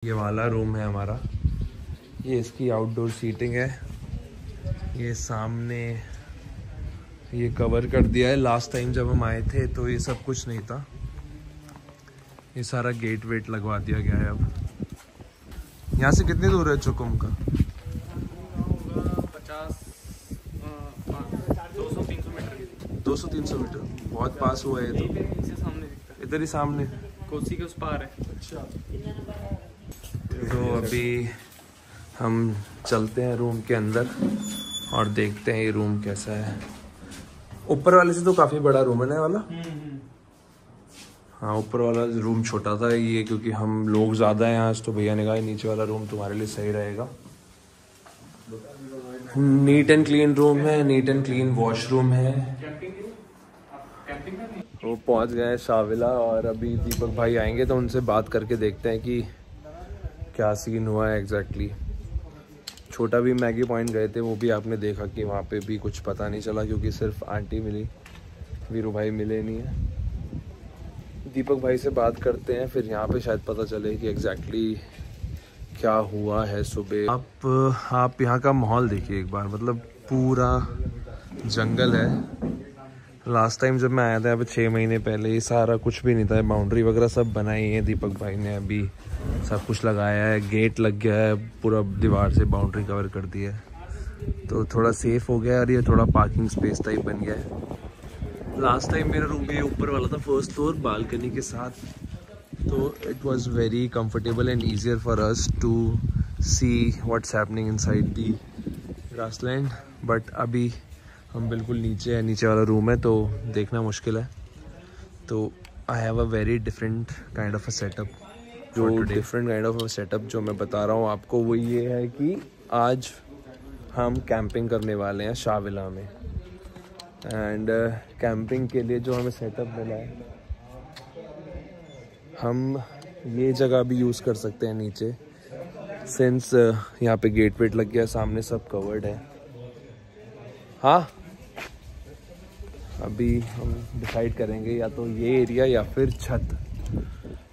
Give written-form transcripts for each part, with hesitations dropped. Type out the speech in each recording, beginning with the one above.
ये वाला रूम है हमारा। ये इसकी आउटडोर सीटिंग है। ये सामने ये कवर कर दिया है। लास्ट टाइम जब हम आए थे तो ये सब कुछ नहीं था। ये सारा गेट वेट लगवा दिया गया है। अब यहाँ से कितनी दूर है चुकुम का? 200-300 मीटर। 200-300 मीटर, बहुत पास हुआ है। तो सामने दिखता है, इधर ही सामने कोसी के उस पार है। अच्छा, तो अभी हम चलते हैं रूम के अंदर और देखते हैं ये रूम कैसा है। ऊपर वाले से तो काफ़ी बड़ा रूम है ना वाला। हाँ, ऊपर वाला रूम छोटा था ये, क्योंकि हम लोग ज़्यादा हैं आज, तो भैया ने कहा नीचे वाला रूम तुम्हारे लिए सही रहेगा। नीट एंड क्लीन रूम है, नीट एंड क्लीन वॉशरूम है। वो पहुंच गए शाविला और अभी दीपक भाई आएंगे तो उनसे बात करके देखते हैं कि क्या सीन हुआ है एग्जैक्टली। छोटा भी मैगी पॉइंट गए थे, वो भी आपने देखा कि वहाँ पे भी कुछ पता नहीं चला, क्योंकि सिर्फ आंटी मिली, वीरू भाई मिले नहीं है। दीपक भाई से बात करते हैं, फिर यहाँ पे शायद पता चले कि एग्जैक्टली क्या हुआ है सुबह। आप यहाँ का माहौल देखिए एक बार, मतलब पूरा जंगल है। लास्ट टाइम जब मैं आया था अब 6 महीने पहले, ये सारा कुछ भी नहीं था। बाउंड्री वगैरह सब बनाई है दीपक भाई ने, अभी सब कुछ लगाया है, गेट लग गया है, पूरा दीवार से बाउंड्री कवर कर दी है, तो थोड़ा सेफ हो गया है। और ये थोड़ा पार्किंग स्पेस टाइप बन गया है। लास्ट टाइम मेरा रूम भी ऊपर वाला था, फर्स्ट फ्लोर बालकनी के साथ, तो it was very comfortable and easier for us to see what's happening inside the grassland. But अभी हम बिल्कुल नीचे है, नीचे वाला रूम है, तो देखना मुश्किल है। तो I have a very different kind of a setup. जो different kind of a setup जो मैं बता रहा हूँ आपको, वो ये है कि आज हम कैंपिंग करने वाले हैं शाविला में। एंड कैंपिंग के लिए जो हमें सेटअप मिला है, हम ये जगह भी यूज़ कर सकते हैं नीचे, सिंस यहाँ पे गेट वेट लग गया, सामने सब कवर्ड है। हाँ, अभी हम डिसाइड करेंगे या तो ये एरिया या फिर छत।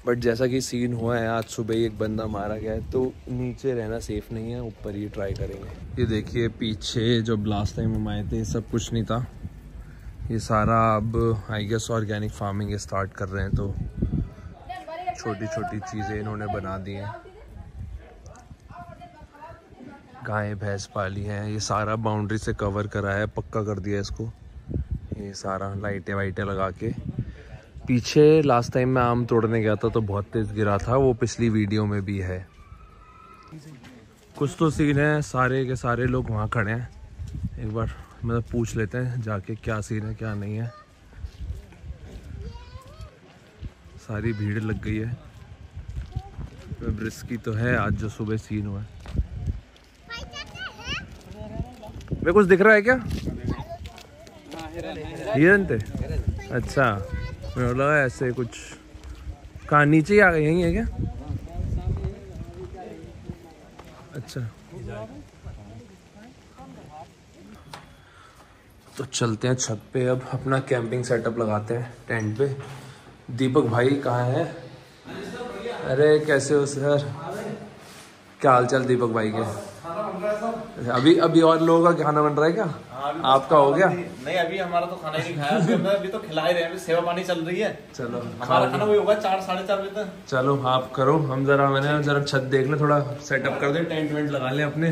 बट जैसा कि सीन हुआ है, आज सुबह ही एक बंदा मारा गया है, तो नीचे रहना सेफ नहीं है, ऊपर ही ट्राई करेंगे। ये देखिए पीछे जो लास्ट टाइम हम आए थे सब कुछ नहीं था। ये सारा अब I guess organic farming start कर रहे हैं, तो छोटी छोटी चीज़ें इन्होंने बना दी हैं। गाय भैंस पाली हैं, ये सारा बाउंड्री से कवर करा है, पक्का कर दिया इसको। ये सारा लाइटें वाइटें लगा के। पीछे लास्ट टाइम मैं आम तोड़ने गया था तो बहुत तेज गिरा था, वो पिछली वीडियो में भी है। कुछ तो सीन है, सारे के सारे लोग वहाँ खड़े हैं। एक बार मतलब पूछ लेते हैं जाके क्या सीन है क्या नहीं है। सारी भीड़ लग गई है। ब्रिस्की तो है आज जो सुबह सीन हुआ है। मेरे कुछ दिख रहा है क्या? हिरन थे? अच्छा, मुझे लगा ऐसे कुछ। कहाँ नीचे ही आ गए? यहीं है क्या? अच्छा, तो चलते हैं छत पे, अब अपना कैंपिंग सेटअप लगाते हैं टेंट पे। दीपक भाई कहाँ है? अरे कैसे हो सर? क्या हाल चाल दीपक भाई के? अभी और लोगों का खाना बन रहा है क्या? आपका हो गया? नहीं, अभी हमारा तो खाना ही नहीं खाया। अभी तो खिला ही रहे हैं, अभी सेवा पानी चल रही है। चलो, हमारा खाना वही होगा 4-4:30 बजे तक। चलो आप करो, हम जरा छत देख ले, थोड़ा सेटअप कर दे, टेंट वेंट लगा ले अपने।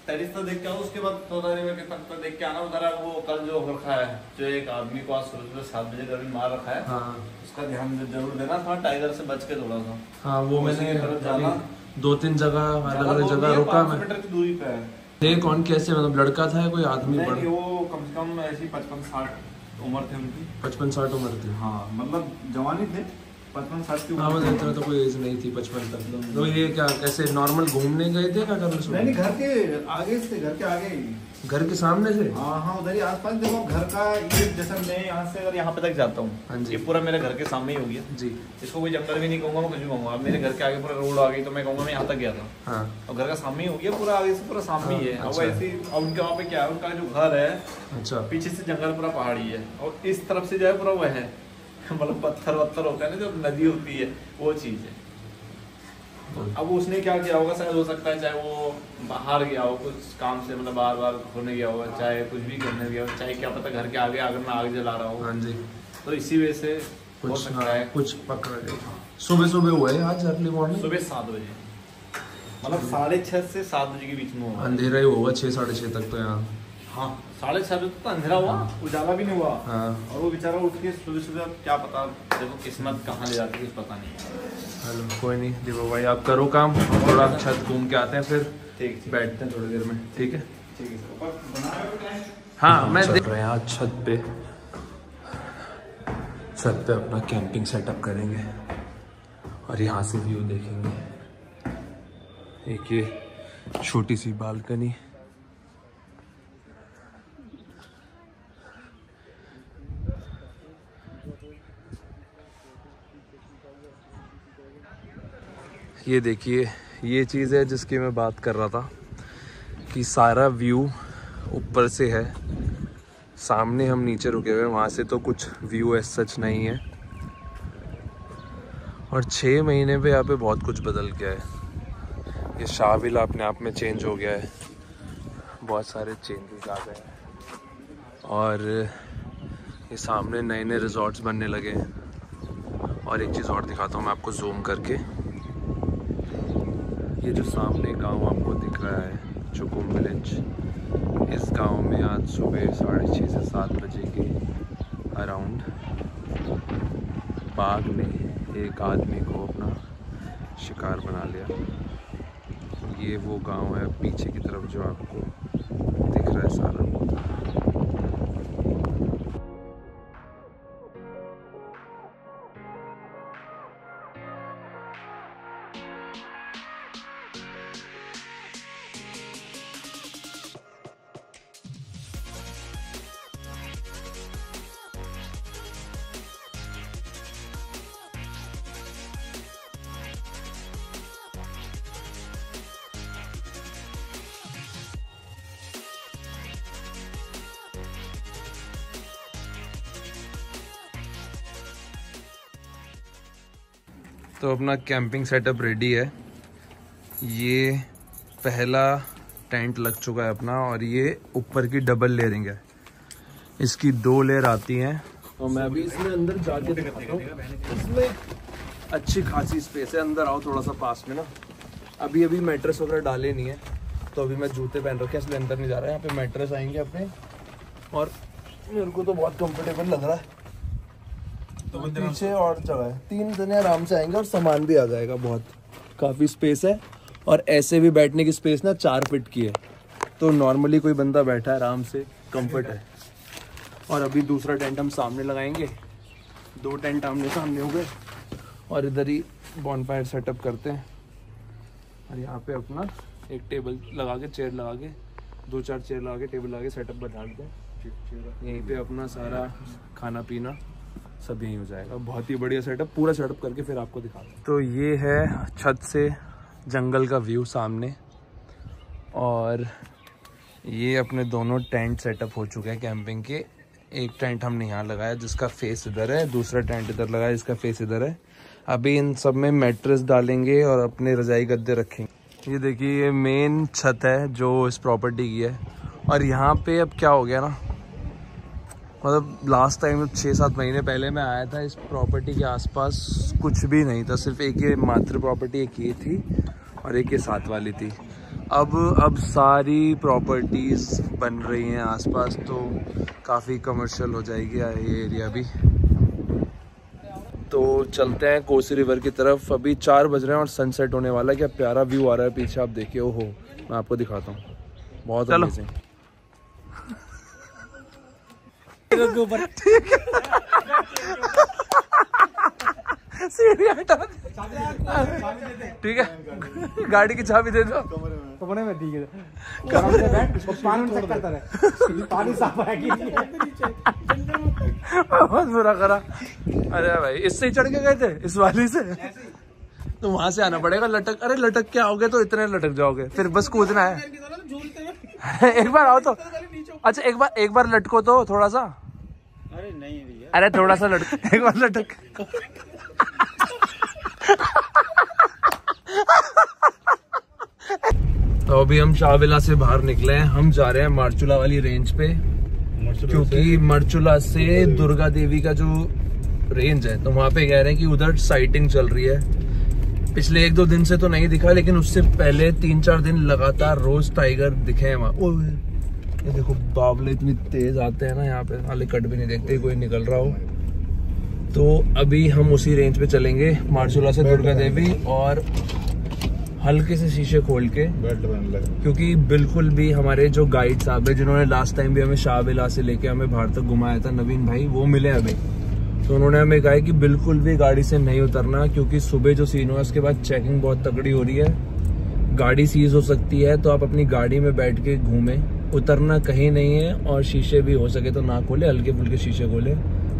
टेरिस तो देख के आओ, उसके बाद तो देख के आना उधर। वो कल जो रखा है, जो एक आदमी को आज सुबह 7 बजे कभी मार रखा है, हाँ, उसका ध्यान जरूर देना। थोड़ा टाइगर से बच के थोड़ा सा। हाँ, वो मैंने जाना 2-3 जगह अलग अलग जगह रुका मैं। 5 मीटर की दूरी पे है। ये कौन कैसे, मतलब लड़का था या कोई आदमी? नहीं, वो कम से कम ऐसी 55-60 उम्र थे उनकी। 55-60 उम्र थी? हाँ, मतलब जवानी थे, 55-60 की उम्र। हाँ, मैं तो कोई एज नहीं थी 55 तक। तो ये क्या कैसे नॉर्मल घूमने गए थे क्या करने? नहीं, घर के आगे से, घर के आगे ही, घर के सामने से। हाँ, उधर ही आसपास। देखो घर का ये, जैसा मैं यहाँ से अगर यहाँ पे तक जाता हूँ, हाँ जी, ये पूरा मेरे घर के सामने ही हो गया जी। इसको कोई जंगल भी नहीं कहूँगा, मैं कुछ भी कहूँगा। अब मेरे घर के आगे पूरा रोड आ गई तो मैं कहूँगा मैं यहाँ तक गया था। हाँ, और घर का सामने ही हो गया, पूरा आगे से पूरा सामने ही है। अब ऐसे उनके वहाँ पे क्या है, उनका जो घर है, अच्छा, पीछे से जंगल पूरा पहाड़ी है, और इस तरफ से जो है पूरा वह है, मतलब पत्थर वत्थर होता है ना, जो नदी होती है, वो चीज़ है। अब उसने क्या किया होगा, शायद हो सकता है चाहे वो बाहर गया हो कुछ काम से, मतलब बार बार होने गया होगा, चाहे कुछ भी करने गया हो, चाहे क्या पता घर के आगे अगर मैं आग जला रहा हूँ। हाँ जी, तो इसी वजह से हो सकता है कुछ पकड़ गया। सुबह सुबह हुआ है आज, अर्ली मॉर्निंग, सुबह 7 बजे, मतलब 6:30 से 7 बजे के बीच में हुआ। अंधेरा ही होगा 6 साढ़े 6 तक तो यहाँ। हाँ 6:30 बजे तो अंधेरा हुआ, उजाला भी नहीं हुआ। हाँ। और वो बेचारा उठ के सुबह सुबह, क्या पता देखो किस्मत कहाँ ले जाती है कुछ पता नहीं। हेलो, कोई नहीं दीपक भाई, आप करो काम, थोड़ा छत घूम के आते हैं, फिर ठीक बैठते हैं थोड़ी देर में, ठीक है? ठीक है। हाँ, मैं देख रहे हैं आज छत पे अपना कैंपिंग सेटअप करेंगे और यहाँ से व्यू देखेंगे। एक ये छोटी सी बालकनी, ये देखिए, ये चीज़ है जिसकी मैं बात कर रहा था कि सारा व्यू ऊपर से है। सामने हम नीचे रुके हुए हैं, वहाँ से तो कुछ व्यू ऐसा सच नहीं है। और 6 महीने पे यहाँ पे बहुत कुछ बदल गया है। ये शाह विला अपने आप में चेंज हो गया है, बहुत सारे चेंजेस आ गए हैं। और ये सामने नए नए रिजॉर्ट्स बनने लगे हैं। और एक चीज़ और दिखाता हूँ मैं आपको जूम करके। ये जो सामने गांव आपको दिख रहा है चुकुम विलेज, इस गांव में आज सुबह 6:30 से 7 बजे के अराउंड बाघ ने एक आदमी को अपना शिकार बना लिया। ये वो गांव है पीछे की तरफ जो आपको दिख रहा है सारा। तो अपना कैंपिंग सेटअप रेडी है। ये पहला टेंट लग चुका है अपना, और ये ऊपर की डबल लेयरिंग है। इसकी 2 लेयर आती हैं। तो मैं अभी इसमें अंदर जाके दिखाता हूँ। इसमें अच्छी खासी स्पेस है, अंदर आओ थोड़ा सा पास में ना। अभी मैट्रेस वगैरह डाले नहीं है, तो अभी मैं जूते पहन रखे इसलिए अंदर नहीं जा रहा है। यहाँ पे मैट्रेस आएंगे अपने, और मेरे को तो बहुत कंफर्टेबल लग रहा है। तो पीछे और जगह है, 3 जने आराम से आएंगे और सामान भी आ जाएगा। बहुत काफ़ी स्पेस है, और ऐसे भी बैठने की स्पेस ना 4 फीट की है, तो नॉर्मली कोई बंदा बैठा है आराम से, कंफर्ट है। और अभी दूसरा टेंट हम सामने लगाएंगे, 2 टेंट आमने सामने हो गए, और इधर ही बॉनफायर सेटअप करते हैं। और यहाँ पे अपना एक टेबल लगा के, चेयर लगा के, 2-4 चेयर लगा के, टेबल लगा के सेटअप बना देते हैं। यहीं पे अपना सारा खाना पीना सब यहीं हो जाएगा। बहुत ही बढ़िया सेटअप, पूरा सेटअप करके फिर आपको दिखाता हूँ। तो ये है छत से जंगल का व्यू सामने, और ये अपने दोनों टेंट सेटअप हो चुके हैं कैंपिंग के। एक टेंट हमने यहाँ लगाया जिसका फेस इधर है, दूसरा टेंट इधर लगाया जिसका फेस इधर है। अभी इन सब में मैट्रेस डालेंगे और अपने रजाई गद्दे रखेंगे। ये देखिए, ये मेन छत है जो इस प्रॉपर्टी की है। और यहाँ पे अब क्या हो गया ना, मतलब लास्ट टाइम 6-7 महीने पहले मैं आया था, इस प्रॉपर्टी के आसपास कुछ भी नहीं था। सिर्फ एक ये मात्र प्रॉपर्टी एक ये थी, और एक ये साथ वाली थी। अब सारी प्रॉपर्टीज़ बन रही हैं आसपास, तो काफ़ी कमर्शियल हो जाएगी ये एरिया भी। तो चलते हैं कोसी रिवर की तरफ। अभी 4 बज रहे हैं और सनसेट होने वाला है। क्या प्यारा व्यू आ रहा है पीछे, आप देखिए। ओहो, मैं आपको दिखाता हूँ, बहुत अमेजिंग। ठीक है, गाड़ी की चाबी दे दो। कमरे में ठीक है, पानी साफ आएगी। बहुत बुरा करा। अरे भाई, इससे ही चढ़ के गए थे, इस वाली से। तो वहां से आना पड़ेगा। लटक, अरे लटक के आओगे तो इतने लटक जाओगे, फिर बस कूदना है। एक बार आओ तो, अच्छा एक बार लटको तो थोड़ा सा। अरे नहीं भैया, अरे थोड़ा सा लटक, एक बार लटक। तो अभी हम शाहविला से बाहर निकले हैं, हम जा रहे हैं मारचूला वाली रेंज पे, क्योंकि मारचूला से दुर्गा देवी का जो रेंज है तो वहाँ पे कह रहे हैं कि उधर साइटिंग चल रही है। पिछले 1-2 दिन से तो नहीं दिखा, लेकिन उससे पहले 3-4 दिन लगातार रोज टाइगर दिखे हैं वहाँ। ये देखो बावले इतनी तेज आते हैं ना यहाँ पे, हाले कट भी नहीं देखते कोई निकल रहा हो। तो अभी हम उसी रेंज पे चलेंगे मारचूला से दुर्गा देवी, और हल्के से शीशे खोल के, क्योंकि बिल्कुल भी हमारे जो गाइड साहब है जिन्होंने लास्ट टाइम भी हमें शाहविला से लेके हमें बाहर तक घुमाया था, नवीन भाई, वो मिले अभी। तो उन्होंने हमें कहा कि बिल्कुल भी गाड़ी से नहीं उतरना, क्योंकि सुबह जो सीन हुआ उसके बाद चेकिंग बहुत तगड़ी हो रही है, गाड़ी सीज हो सकती है। तो आप अपनी गाड़ी में बैठ के घूमें, उतरना कहीं नहीं है, और शीशे भी हो सके तो ना खोले, हल्के फुल्के शीशे खोले,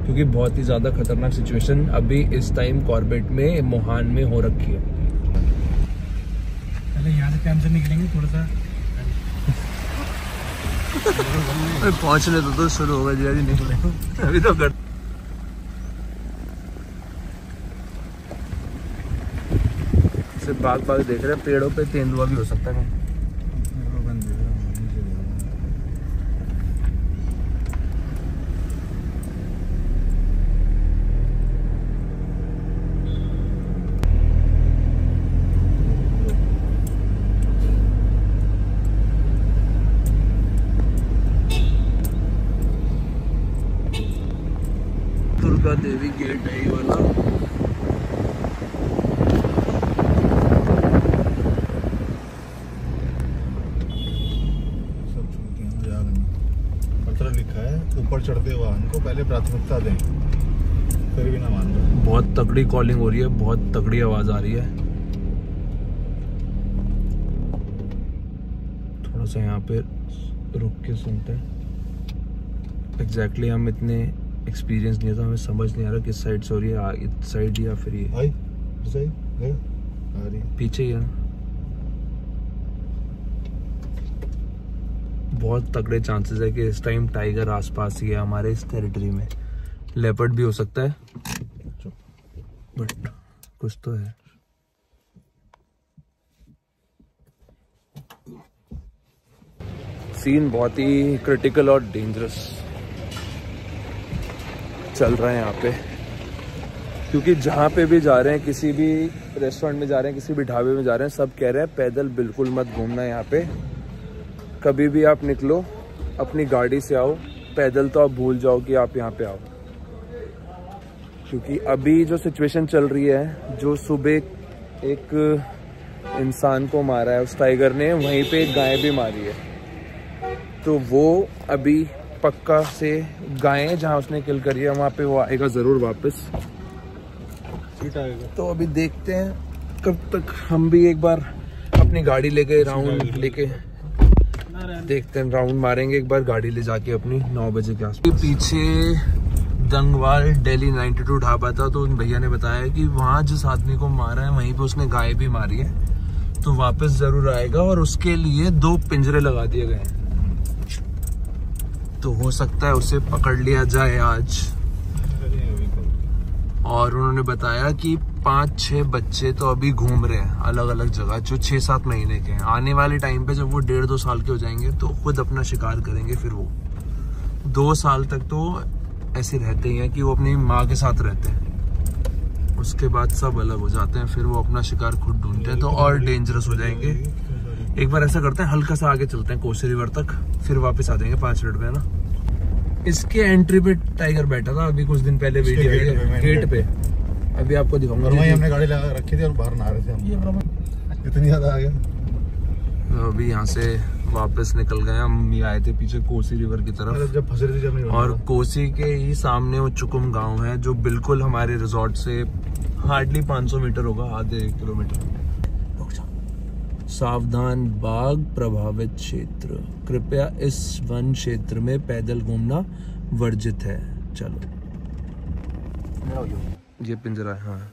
क्योंकि बहुत ही ज्यादा खतरनाक सिचुएशन अभी इस टाइम कॉर्बेट में, मोहान में हो रखी है। पहले यहाँ से टाइम से निकलेंगे थोड़ा सा। पहुंचने तो शुरू होगा जी, निकले अभी तो कर। बाग देख रहे हैं, पेड़ों पे तेंदुआ भी हो सकता है। दुर्गा देवी गेट है ये वाला। ऊपर चढ़ते वाहन को पहले प्राथमिकता दें, फिर भी ना मान रहे। बहुत तगड़ी कॉलिंग हो रही है, बहुत तगड़ी आवाज आ रही है। थोड़ा सा यहाँ पे रुक के सुनते हैं। एग्जैक्टली हम इतने एक्सपीरियंस नहीं था, हमें समझ नहीं आ रहा किस साइड से हो रही है, इस साइड या फिर ये पीछे ही है। बहुत तगड़े चांसेस है कि इस टाइम टाइगर आसपास ही है हमारे इस टेरिटरी में। लेपर्ड भी हो सकता है, बट कुछ तो है। सीन बहुत ही क्रिटिकल और डेंजरस चल रहा है यहाँ पे, क्योंकि जहाँ पे भी जा रहे हैं, किसी भी रेस्टोरेंट में जा रहे हैं, किसी भी ढाबे में जा रहे हैं, सब कह रहे हैं पैदल बिल्कुल मत घूमना यहाँ पे। कभी भी आप निकलो अपनी गाड़ी से आओ, पैदल तो आप भूल जाओ कि आप यहाँ पे आओ, क्योंकि अभी जो सिचुएशन चल रही है, जो सुबह एक इंसान को मारा है उस टाइगर ने, वहीं पे एक गाय भी मारी है। तो वो अभी पक्का से गाय जहाँ उसने किल करी है वहाँ पे वो आएगा ज़रूर वापस। तो अभी देखते हैं कब तक। हम भी एक बार अपनी गाड़ी लेके राउंड लेके देखते हैं, राउंड मारेंगे एक बार गाड़ी ले जाके अपनी 9 बजे के आसपास। पीछे दंगवाल दिल्ली 92 ढाबा था, तो उन भैया ने बताया कि वहाँ जिस आदमी को मारा है वहीं पे उसने गाय भी मारी है, तो वापस जरूर आएगा, और उसके लिए 2 पिंजरे लगा दिए गए हैं। तो हो सकता है उसे पकड़ लिया जाए आज। और उन्होंने बताया कि 5-6 बच्चे तो अभी घूम रहे हैं अलग अलग जगह, जो 6-7 महीने के हैं। आने वाले टाइम पे जब वो 1.5-2 साल के हो जाएंगे तो खुद अपना शिकार करेंगे। फिर वो 2 साल तक तो ऐसे रहते ही हैं कि वो अपनी माँ के साथ रहते हैं, उसके बाद सब अलग हो जाते हैं, फिर वो अपना शिकार खुद ढूंढते हैं, तो और डेंजरस हो जाएंगे। एक बार ऐसा करते हैं, हल्का सा आगे चलते हैं कोसी रिवर तक, फिर वापस आ जाएंगे 5 मिनट में, ना। इसके एंट्री पे टाइगर बैठा था अभी कुछ दिन पहले, वीडियो गेट पे, अभी आपको दिखाऊंगा। वहीं हमने गाड़ी लगा रखी थी और बाहर नहा रहे थे हम, इतनी ज्यादा आ गया। अभी यहाँ से वापस निकल गए हम, ये आए थे पीछे कोसी रिवर की तरफ, जब फंसे थे, जब और कोसी के ही सामने वो चुकुम गांव है, जो बिल्कुल हमारे रिजॉर्ट से हार्डली 500 मीटर होगा, आधे 1 किलोमीटर। सावधान, बाघ प्रभावित क्षेत्र, कृपया इस वन क्षेत्र में पैदल घूमना वर्जित है। चलो, ये पिंजरा है। हाँ,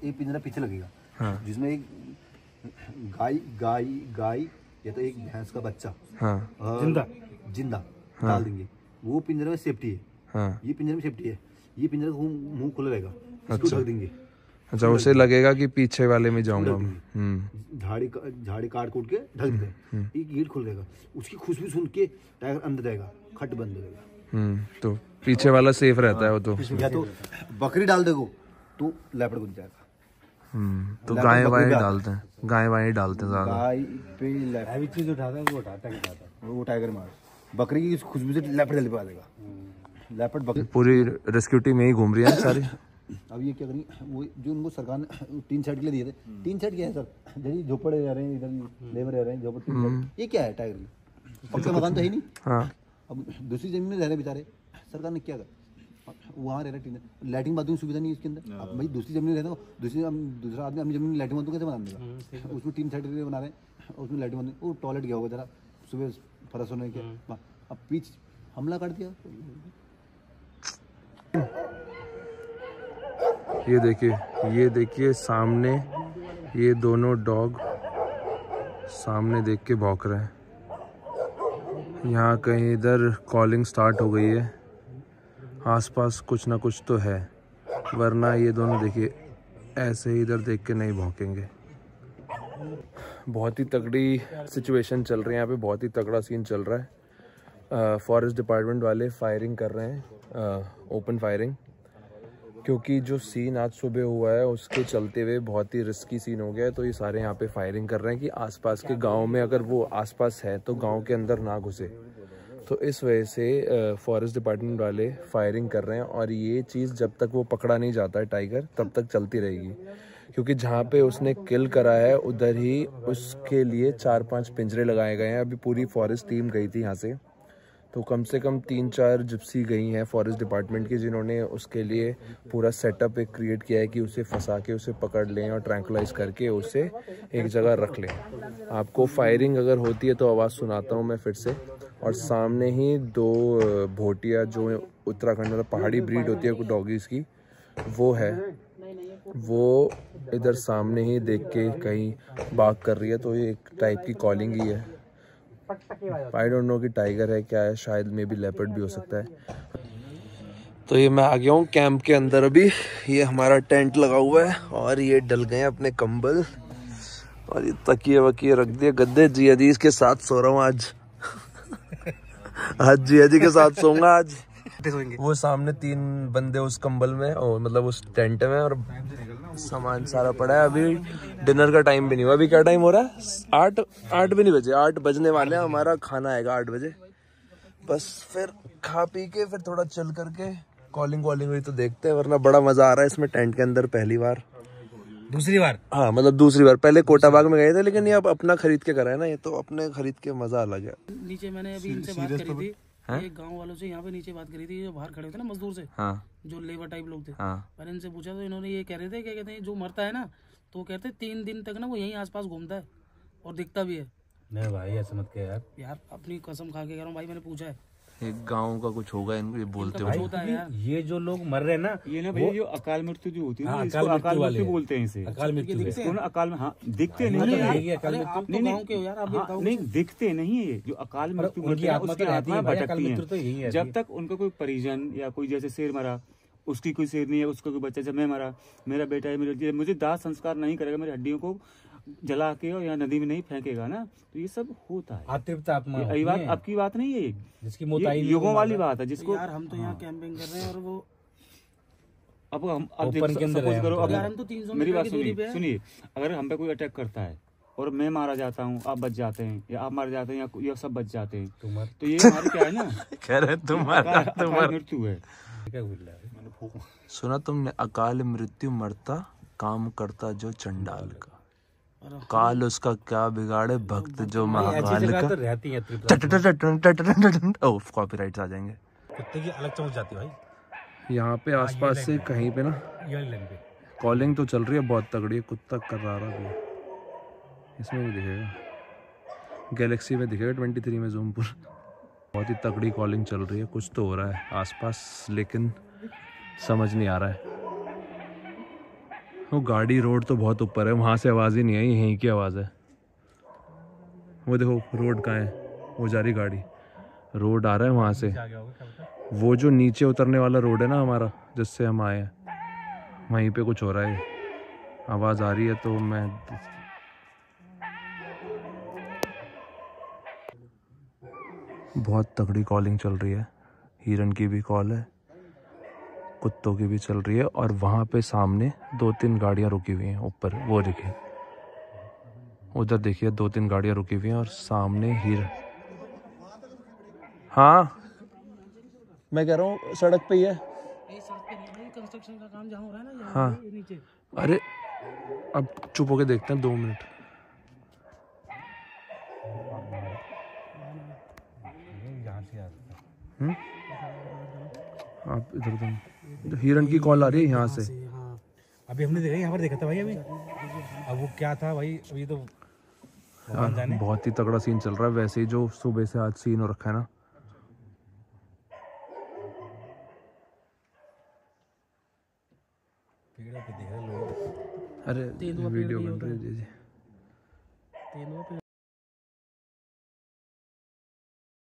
एक पिंजरा पीछे लगेगा, हाँ, जिसमें एक गाय या तो एक भैंस का बच्चा, हाँ, जिंदा हाँ, डाल देंगे। वो पिंजरे में सेफ्टी है। हाँ, ये पिंजरे में सेफ्टी है। ये पिंजरे का मुंह खुला रहेगा, इसको अच्छा, ढक देंगे। अच्छा, उसे लगेगा कि पीछे वाले में जाऊंगा। झाड़ी काट कूट के ढक दे, एक गेट खुल जाएगा, उसकी खुशबू सुन के टाइगर अंदर जाएगा, खट बंद हो जाएगा। तो पीछे वाला सेफ रहता है वो तो। या तो बकरी डाल देगो तो लेपर्ड घुस जाएगा। तो गाय वाय डालते हैं, गाय वाय डालते हैं ज्यादा। गाय पे हैवी चीज उठाता है, वो उठाता है, वो टाइगर मार। बकरी की खुशबू से लेपर्ड जल्दी आ जाएगा। लेपर्ड बकरी पूरी रेस्क्यू टीम यही घूम रही है सारी। अब ये क्या करेंगे, वो जो उनको सरकार ने 3 सेट के लिए दिए थे, 3 सेट क्या है सर, जैसे झोपड़े रह रहे हैं, इधर लेबर रह रहे हैं, झोपड़े, ये क्या है टाइगर के पक्का मकान तो है नहीं। हाँ, अब दूसरी जमीन में रह रहे बेचारे, सरकार ने क्या करा, वहाँ रह रहे, लैट्रिन बाथरूम सुविधा नहीं है इसके अंदर। अब भाई दूसरी जमीन रहता हो, दूसरा आदमी अपनी जमीन में लैट्रिन बाथरूम कैसे बना देगा, उसमें 3 सेट बना रहे हैं, उसमें लैट्रिन बाथरूम, वो टॉयलेट गया होगा जरा सुबह फरस होने के, अब पीछ हमला कर दिया। ये देखिए सामने ये दोनों डॉग सामने देख के भौंक रहे हैं। यहाँ कहीं इधर कॉलिंग स्टार्ट हो गई है, आसपास कुछ ना कुछ तो है, वरना ये दोनों देखिए ऐसे ही इधर देख के नहीं भौंकेंगे। बहुत ही तगड़ी सिचुएशन चल रही है यहाँ पे, बहुत ही तगड़ा सीन चल रहा है। फॉरेस्ट डिपार्टमेंट वाले फायरिंग कर रहे हैं, ओपन फायरिंग, क्योंकि जो सीन आज सुबह हुआ है उसके चलते हुए बहुत ही रिस्की सीन हो गया है। तो ये सारे यहाँ पे फायरिंग कर रहे हैं कि आसपास के गांव में अगर वो आसपास है तो गांव के अंदर ना घुसे। तो इस वजह से फॉरेस्ट डिपार्टमेंट वाले फायरिंग कर रहे हैं, और ये चीज़ जब तक वो पकड़ा नहीं जाता है टाइगर तब तक चलती रहेगी, क्योंकि जहाँ पे उसने किल करा है उधर ही उसके लिए 4-5 पिंजरे लगाए गए हैं। अभी पूरी फॉरेस्ट टीम गई थी यहाँ से, तो कम से कम 3-4 जिप्सी गई हैं फॉरेस्ट डिपार्टमेंट की, जिन्होंने उसके लिए पूरा सेटअप एक क्रिएट किया है कि उसे फंसा के उसे पकड़ लें और ट्रैंकुलाइज करके उसे एक जगह रख लें। आपको फायरिंग अगर होती है तो आवाज़ सुनाता हूँ मैं फिर से। और सामने ही 2 भोटिया जो उत्तराखंड में पहाड़ी ब्रीड होती है डॉगीज़ की, वो है, वो इधर सामने ही देख के कहीं बाग कर रही है। तो ये एक टाइप की कॉलिंग ही है। आई डोंट नो कि टाइगर है क्या है, शायद मे बी लेपर्ड भी हो सकता है। तो ये मैं आ गया हूँ कैंप के अंदर अभी। ये हमारा टेंट लगा हुआ है और ये डल गए अपने कंबल और ये तकिए वकिए रख दिए, गद्दे जिया जी के साथ सो रहा हूँ आज। आज जिया जी के साथ सोऊंगा आज। वो सामने 3 बंदे उस कंबल में, और मतलब उस टेंट में, और सामान सारा पड़ा है। अभी डिनर का टाइम भी नहीं हुआ। अभी क्या टाइम हो रहा है? 8 भी नहीं बजे, 8 बजने वाले हैं। हमारा खाना आएगा 8 बजे। बस फिर खा पी के फिर थोड़ा चल करके कॉलिंग हुई तो देखते हैं, वरना बड़ा मजा आ रहा है इसमें टेंट के अंदर। पहली बार, दूसरी बार, हाँ मतलब दूसरी बार। पहले कोटाबाग में गए थे, लेकिन ये अब अपना खरीद के करा है ना, ये तो अपने खरीद के मजा अलग है। नीचे मैंने अभी इनसे बात करी थी, एक गांव वालों से यहाँ पे नीचे बात करी थी, जो बाहर खड़े होते ना मजदूर से, हाँ, जो लेबर टाइप लोग थे, हाँ, मैंने इनसे पूछा तो इन्होंने ये कह रहे थे, क्या कहते हैं, जो मरता है ना तो वो कहते हैं 3 दिन तक ना वो यहीं आसपास घूमता है और दिखता भी है। नहीं भाई ऐसा मत कह यार, अपनी कसम खा के कह रहा हूँ भाई, मैंने पूछा है। एक गांव का कुछ होगा, इनको ये बोलते हो। ये जो लोग मर रहे हैं ना, ये ना भाई जो अकाल मृत्यु जो होती है ना, इसको अकाल मृत्यु बोलते हैं। इसे अकाल मृत्यु अकाल में, हाँ, दिखते नहीं, नहीं दिखते नहीं है। जो अकाल मृत्यु उसकी आत्मा भटकती है। जब तक उनका कोई परिजन या कोई, जैसे शेर मरा, उसकी कोई शेर नहीं है, उसका कोई बच्चा, जब मैं मरा, मेरा बेटा है, मुझे दाह संस्कार नहीं करेगा, मेरी हड्डियों को जला के और या नदी में नहीं फेंकेगा ना, तो ये सब होता है। आत्मा आपकी बात नहीं है, जिसकी मोताई युगों वाली बात है, जिसको यार हम तो यहाँ कैंपिंग कर रहे हैं और वो अब हम सपोज करो, अगर हम तो 300 मेरी बात सुनिए, अगर हम पे कोई अटैक करता है और मैं मारा जाता हूँ, आप बच जाते हैं, या आप मार जाते हैं, या सब बच जाते हैं, तो ये हमारी क्या है ना, कह रहे तुम्हारा मृत्यु है। सुना तुमने, अकाल मृत्यु मरता काम करता जो चंडाल का, काल उसका क्या बिगाड़े भक्त जो महाकाल का। ओह कॉपीराइट्स आ जाएंगे। कुत्ते की अलग चमक जाती है भाई। यहाँ पे आसपास से कहीं पे ना कॉलिंग तो चल रही है, बहुत तगड़ी है। कुत्ता करारा भी है, इसमें भी दिखेगा, गैलेक्सी में दिखेगा, 23 में जूमपुर। बहुत ही तगड़ी कॉलिंग चल रही है, कुछ तो हो रहा है आसपास, लेकिन समझ नहीं आ रहा है। वो गाड़ी रोड तो बहुत ऊपर है, वहाँ से आवाज़ ही नहीं आई, यहीं की आवाज़ है। वो देखो रोड कहाँ है, वो जा रही गाड़ी, रोड आ रहा है वहाँ से। वो जो नीचे उतरने वाला रोड है ना हमारा, जिससे हम आए हैं, वहीं पे कुछ हो रहा है। आवाज़ आ रही है तो मैं बहुत तगड़ी कॉलिंग चल रही है, हिरन की भी कॉल है, कुत्तों की भी चल रही है। और वहाँ पे सामने 2-3 गाड़ियाँ रुकी हुई हैं ऊपर, वो देखिए उधर देखिए 2-3 गाड़ियाँ रुकी हुई हैं और सामने हिरन। हाँ मैं कह रहा हूँ सड़क पे ही है। कंस्ट्रक्शन का काम जहाँ हो रहा है ना, हाँ नीचे। अरे अब चुप होके देखते हैं 2 मिनट। आप इधर तुम, हिरन की कॉल आ रही है यहाँ से। हाँ अभी हमने देखा, यहाँ पर देखा था भाई अभी। अब वो क्या था भाई, अभी तो भगवान जाने। बहुत ही तगड़ा सीन चल रहा है वैसे ही, जो सुबह से आज सीन हो रखा है ना। पेड़ों पे देख रहे लोग। अरे वीडियो बन रही है जी।